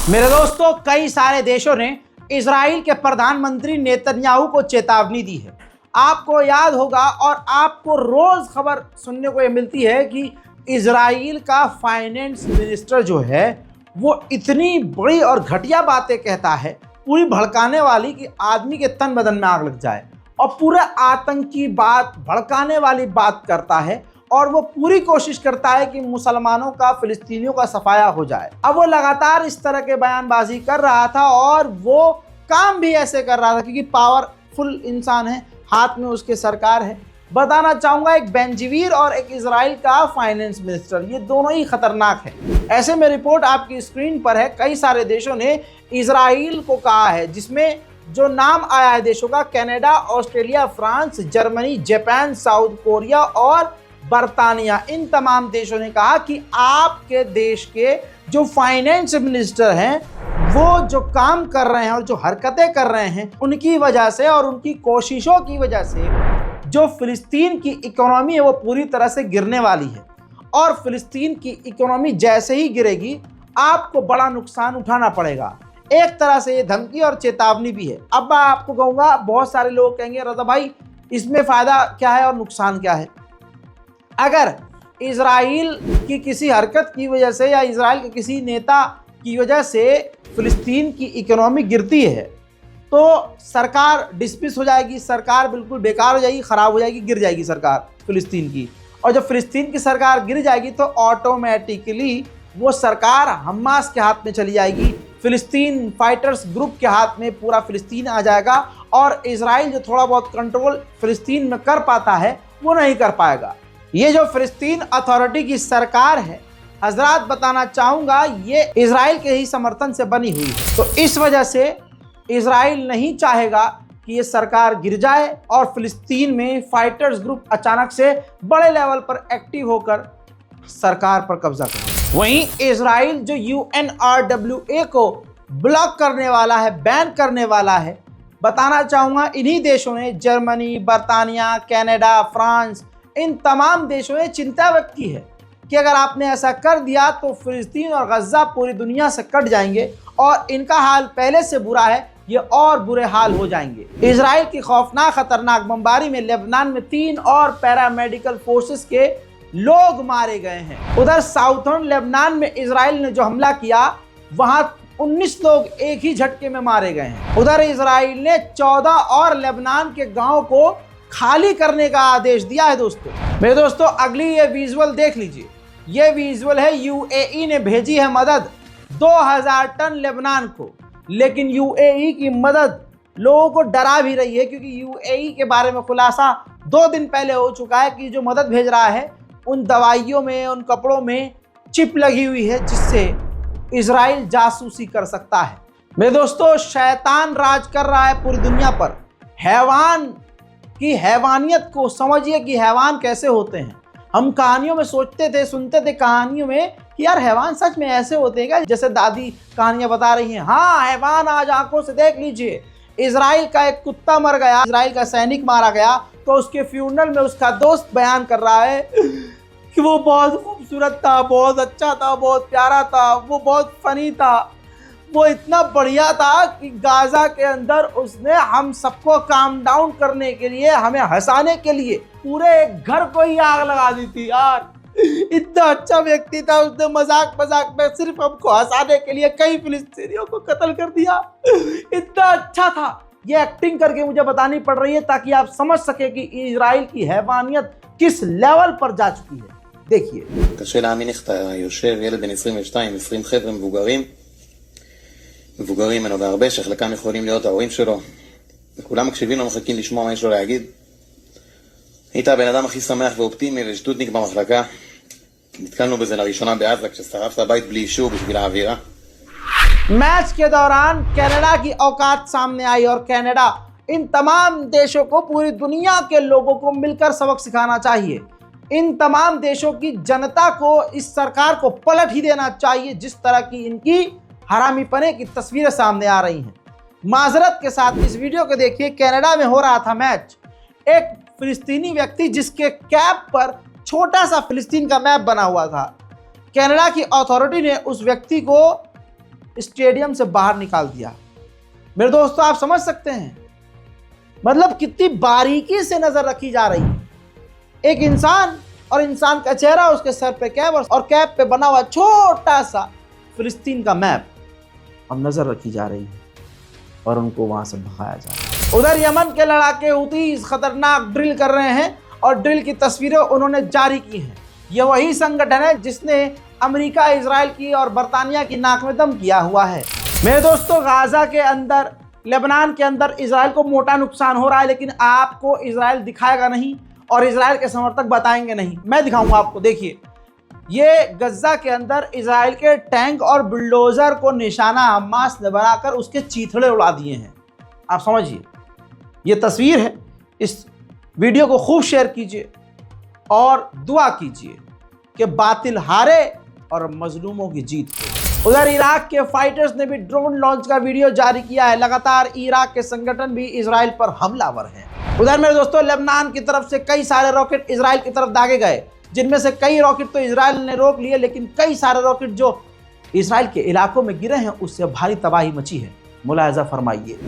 मेरे दोस्तों, कई सारे देशों ने इजराइल के प्रधानमंत्री नेतन्याहू को चेतावनी दी है। आपको याद होगा और आपको रोज खबर सुनने को ये मिलती है कि इजराइल का फाइनेंस मिनिस्टर जो है वो इतनी बड़ी और घटिया बातें कहता है, पूरी भड़काने वाली, कि आदमी के तन बदन में आग लग जाए, और पूरा आतंकी बात, भड़काने वाली बात करता है। और वो पूरी कोशिश करता है कि मुसलमानों का, फिलिस्तीनियों का सफाया हो जाए। अब वो लगातार इस तरह के बयानबाजी कर रहा था और वो काम भी ऐसे कर रहा था क्योंकि पावरफुल इंसान है, हाथ में उसके सरकार है। बताना चाहूँगा, एक बेंजीवीर और एक इजराइल का फाइनेंस मिनिस्टर, ये दोनों ही खतरनाक है। ऐसे में रिपोर्ट आपकी स्क्रीन पर है, कई सारे देशों ने इजराइल को कहा है, जिसमें जो नाम आया है देशों का, Canada, Australia, France, Germany, Japan, south Korea और बर्तानिया। इन तमाम देशों ने कहा कि आपके देश के जो फाइनेंस मिनिस्टर हैं वो जो काम कर रहे हैं और जो हरकतें कर रहे हैं, उनकी वजह से और उनकी कोशिशों की वजह से जो फिलिस्तीन की इकोनॉमी है वो पूरी तरह से गिरने वाली है। और फिलिस्तीन की इकोनॉमी जैसे ही गिरेगी, आपको बड़ा नुकसान उठाना पड़ेगा। एक तरह से ये धमकी और चेतावनी भी है। अब मैं आपको कहूँगा, बहुत सारे लोग कहेंगे रज़ा भाई इसमें फ़ायदा क्या है और नुकसान क्या है। अगर इजराइल की किसी हरकत की वजह से या इजराइल के किसी नेता की वजह से फिलिस्तीन की इकोनॉमी गिरती है तो सरकार डिसमिस हो जाएगी, सरकार बिल्कुल बेकार हो जाएगी, ख़राब हो जाएगी, गिर जाएगी सरकार फिलिस्तीन की। और जब फिलिस्तीन की सरकार गिर जाएगी तो ऑटोमेटिकली वो सरकार हमास के हाथ में चली जाएगी, फिलिस्तीन फाइटर्स ग्रुप के हाथ में पूरा फिलिस्तीन आ जाएगा। और इजराइल जो थोड़ा बहुत कंट्रोल फिलिस्तीन में कर पाता है वो नहीं कर पाएगा। ये जो फिलिस्तीन अथॉरिटी की सरकार है, हजरात बताना चाहूँगा, ये इजराइल के ही समर्थन से बनी हुई है। तो इस वजह से इजराइल नहीं चाहेगा कि ये सरकार गिर जाए और फिलिस्तीन में फाइटर्स ग्रुप अचानक से बड़े लेवल पर एक्टिव होकर सरकार पर कब्जा करे। वहीं इजराइल जो UNRWA को ब्लॉक करने वाला है, बैन करने वाला है, बताना चाहूँगा इन्हीं देशों ने, जर्मनी, बर्तानिया, कनाडा, फ्रांस, इन तमाम देशों ने चिंता व्यक्त की है कि अगर आपने ऐसा कर दिया तो फिलिस्तीन और गज़ा पूरी दुनिया से कट जाएंगे और इनका हाल पहले से बुरा है, ये और बुरे हाल हो जाएंगे। इजराइल की खौफनाक खतरनाक बमबारी में लेबनान में 3 और पैरामेडिकल फोर्सेस के लोग मारे गए हैं। उधर साउथर्न लेबनान में इजराइल ने जो हमला किया, वहां 19 लोग एक ही झटके में मारे गए हैं। उधर इजराइल ने 14 और लेबनान के गाँव को खाली करने का आदेश दिया है। मेरे दोस्तों, अगली ये विजुअल देख लीजिए। ये विजुअल है, UAE ने भेजी है मदद 2000 टन लेबनान को। लेकिन UAE की मदद लोगों को डरा भी रही है क्योंकि UAE के बारे में खुलासा 2 दिन पहले हो चुका है कि जो मदद भेज रहा है उन दवाइयों में, उन कपड़ों में चिप लगी हुई है जिससे इजराइल जासूसी कर सकता है। मेरे दोस्तों, शैतान राज कर रहा है पूरी दुनिया पर। हैवान की हैवानियत को समझिए कि हैवान कैसे होते हैं। हम कहानियों में सोचते थे, सुनते थे कहानियों में कि यार हैवान सच में ऐसे होते हैं क्या, जैसे दादी कहानियां बता रही हैं। हाँ, हैवान आज आंखों से देख लीजिए। इजराइल का एक कुत्ता मर गया, इजराइल का सैनिक मारा गया, तो उसके फ्यूनरल में उसका दोस्त बयान कर रहा है कि वो बहुत खूबसूरत था, बहुत अच्छा था, बहुत प्यारा था, वो बहुत फनी था, वो इतना बढ़िया था कि गाजा के अंदर उसने हम सबको काम डाउन करने के लिए, हमें हंसाने के लिए पूरे एक घर को ही आग लगा दी थी। यार इतना अच्छा व्यक्ति था, उसने मजाक मजाक में सिर्फ हमको हंसाने के लिए कई फिलिस्तीनियों को कत्ल कर दिया। इतना अच्छा था। ये एक्टिंग करके मुझे बतानी पड़ रही है ताकि आप समझ सके कि इजराइल की हैवानियत किस लेवल पर जा चुकी है। देखिए, קשה להאמין איך אתה יושב, ילד בן 22, 20 חבר'ה מבוגרים ממנו בהרבה, שחלקם יכולים להיות ההורים שלו, וכולם מקשיבים לו, מחכים לשמוע מה יש לו להגיד. היית הבן אדם הכי שמח ואופטימי ושטותניק במחלקה. נתקלנו בזה לראשונה בעזה, כששרפת הבית בלי אישור בשביל האווירה. मैच के दौरान कनाडा की औकात सामने आई और कनाडा इन तमाम देशों को, पूरी दुनिया के लोगों को मिलकर सबक सिखाना चाहिए। इन तमाम देशों की जनता को, इस सरकार को पलट ही देना चाहिए जिस तरह की इनकी हरामीपने की तस्वीरें सामने आ रही हैं। माजरत के साथ इस वीडियो को देखिए। कनाडा में हो रहा था मैच। एक फिलिस्तीनी व्यक्ति जिसके कैप पर छोटा सा फिलिस्तीन का मैप बना हुआ था, कनाडा की अथॉरिटी ने उस व्यक्ति को स्टेडियम से बाहर निकाल दिया। मेरे दोस्तों, आप समझ सकते हैं मतलब कितनी बारीकी से नजर रखी जा रही है। एक इंसान और इंसान का चेहरा, उसके सर पे कैप और कैप पे बना हुआ छोटा सा फिलिस्तीन का मैप, अब नजर रखी जा रही है और उनको वहां से भगाया जा रहा है। उधर यमन के लड़ाके हूतीस खतरनाक ड्रिल कर रहे हैं और ड्रिल की तस्वीरें उन्होंने जारी की हैं। यह वही संगठन है जिसने अमेरिका, इजराइल की और बरतानिया की नाक में दम किया हुआ है। मेरे दोस्तों, गाजा के अंदर, लेबनान के अंदर इजराइल को मोटा नुकसान हो रहा है, लेकिन आपको इजराइल दिखाएगा नहीं और इजराइल के समर्थक बताएंगे नहीं। मैं दिखाऊंगा आपको। देखिए, ये गज्जा के अंदर इजराइल के टैंक और बुलडोजर को निशाना हमास ने बनाकर उसके चीथड़े उड़ा दिए हैं। आप समझिए, ये तस्वीर है। इस वीडियो को खूब शेयर कीजिए और दुआ कीजिए कि बातिल हारे और मजलूमों की जीत हो। उधर इराक के फाइटर्स ने भी ड्रोन लॉन्च का वीडियो जारी किया है। लगातार इराक के संगठन भी इजराइल पर हमलावर हैं। उधर मेरे दोस्तों, लेबनान की तरफ से कई सारे रॉकेट इजराइल की तरफ दागे गए, जिनमें से कई रॉकेट तो इजराइल ने रोक लिए, लेकिन कई सारे रॉकेट जो इजराइल के इलाकों में गिरे हैं उससे भारी तबाही मची है। मुलाहिजा फरमाइए।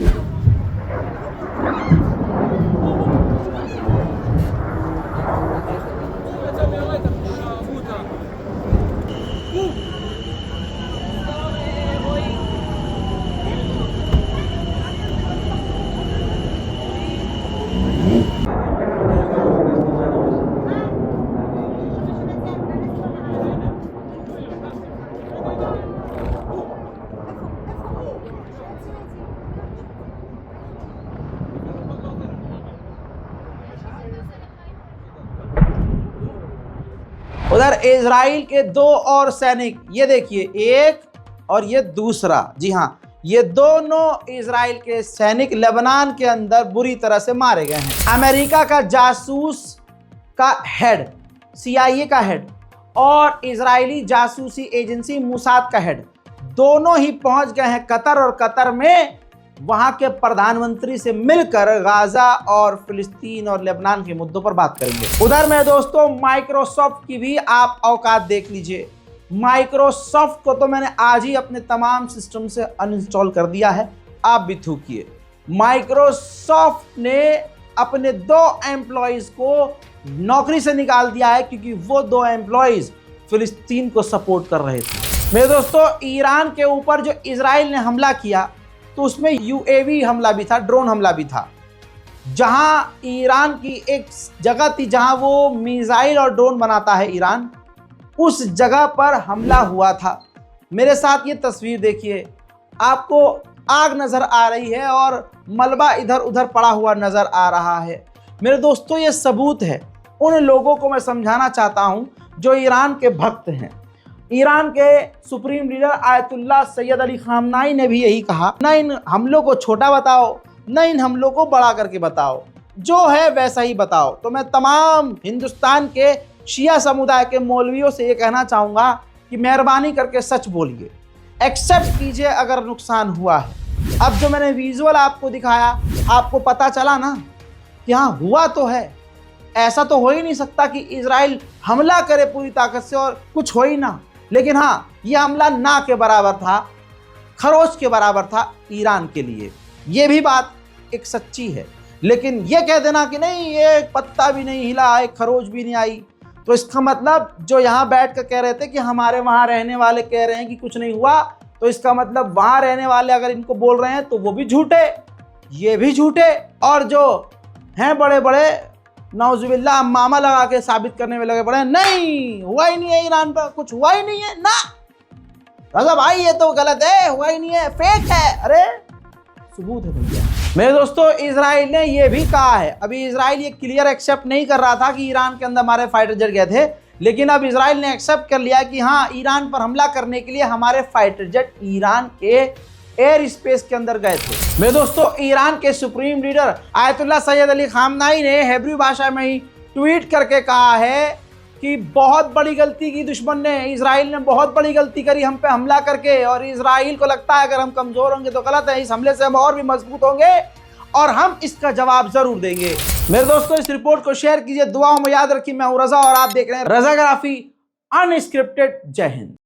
उधर इजराइल के दो और सैनिक, ये देखिए, एक और ये दूसरा, जी हाँ, ये दोनों इजराइल के सैनिक लेबनान के अंदर बुरी तरह से मारे गए हैं। अमेरिका का जासूस का हेड, CIA का हेड और इजरायली जासूसी एजेंसी मुसाद का हेड दोनों ही पहुंच गए हैं कतर, और कतर में वहां के प्रधानमंत्री से मिलकर गाजा और फिलिस्तीन और लेबनान के मुद्दों पर बात करेंगे। उधर मेरे दोस्तों, माइक्रोसॉफ्ट की भी आप औकात देख लीजिए। माइक्रोसॉफ्ट को तो मैंने आज ही अपने तमाम सिस्टम से अनइंस्टॉल कर दिया है, आप भी थूकिए। माइक्रोसॉफ्ट ने अपने 2 एम्प्लॉइज को नौकरी से निकाल दिया है क्योंकि वो 2 एम्प्लॉइज फिलिस्तीन को सपोर्ट कर रहे थे। मेरे दोस्तों, ईरान के ऊपर जो इजराइल ने हमला किया तो उसमें UAV हमला भी था, ड्रोन हमला भी था। जहां ईरान की एक जगह थी जहां वो मिसाइल और ड्रोन बनाता है ईरान, उस जगह पर हमला हुआ था। मेरे साथ ये तस्वीर देखिए, आपको आग नज़र आ रही है और मलबा इधर उधर पड़ा हुआ नज़र आ रहा है। मेरे दोस्तों, ये सबूत है। उन लोगों को मैं समझाना चाहता हूं जो ईरान के भक्त हैं। ईरान के supreme leader Ayatollah Syed Ali खामनाई ने भी यही कहा, न इन हमलों को छोटा बताओ, न इन हमलों को बड़ा करके बताओ, जो है वैसा ही बताओ। तो मैं तमाम हिंदुस्तान के शिया समुदाय के मौलवियों से ये कहना चाहूँगा कि मेहरबानी करके सच बोलिए, एक्सेप्ट कीजिए अगर नुकसान हुआ है। अब जो मैंने विजुअल आपको दिखाया, आपको पता चला ना कि हाँ हुआ तो है। ऐसा तो हो ही नहीं सकता कि इजराइल हमला करे पूरी ताकत से और कुछ हो ही ना। लेकिन हाँ, यह हमला ना के बराबर था, खरोच के बराबर था ईरान के लिए। ये भी बात एक सच्ची है। लेकिन ये कह देना कि नहीं, ये पत्ता भी नहीं हिला, एक खरोच भी नहीं आई, तो इसका मतलब जो यहाँ बैठ कर कह रहे थे कि हमारे वहाँ रहने वाले कह रहे हैं कि कुछ नहीं हुआ, तो इसका मतलब वहाँ रहने वाले अगर इनको बोल रहे हैं तो वो भी झूठे, ये भी झूठे, और जो हैं बड़े बड़े नौजुबिल्ला मामा लगा के साबित करने में लगे पड़े हैं, नहीं हुआ ही नहीं है, ईरान पर कुछ हुआ ही नहीं है ना। रजा भाई ये तो गलत है, हुआ ही नहीं है, फेक है। अरे सबूत है भैया। मेरे दोस्तों, इजराइल ने ये भी कहा है, अभी इजराइल ये क्लियर एक्सेप्ट नहीं कर रहा था कि ईरान के अंदर हमारे फाइटर जेट गए थे, लेकिन अब इजराइल ने एक्सेप्ट कर लिया कि हाँ, ईरान पर हमला करने के लिए हमारे फाइटर जेट ईरान के एयर स्पेस के अंदर गए थे। मेरे दोस्तों, ईरान के supreme leader Ayatollah Syed Ali खामनाई ने हेब्रू भाषा में ही ट्वीट करके कहा है कि बहुत बड़ी गलती की दुश्मन ने, इजराइल ने बहुत बड़ी गलती करी हम पे हमला करके, और इजराइल को लगता है अगर हम कमज़ोर होंगे तो गलत है, इस हमले से हम और भी मजबूत होंगे और हम इसका जवाब ज़रूर देंगे। मेरे दोस्तों, इस रिपोर्ट को शेयर कीजिए, दुआओं में याद रखिए। मैं हूं रजा और आप देख रहे हैं रजाग्राफी अनस्क्रिप्टेड। जय हिंद।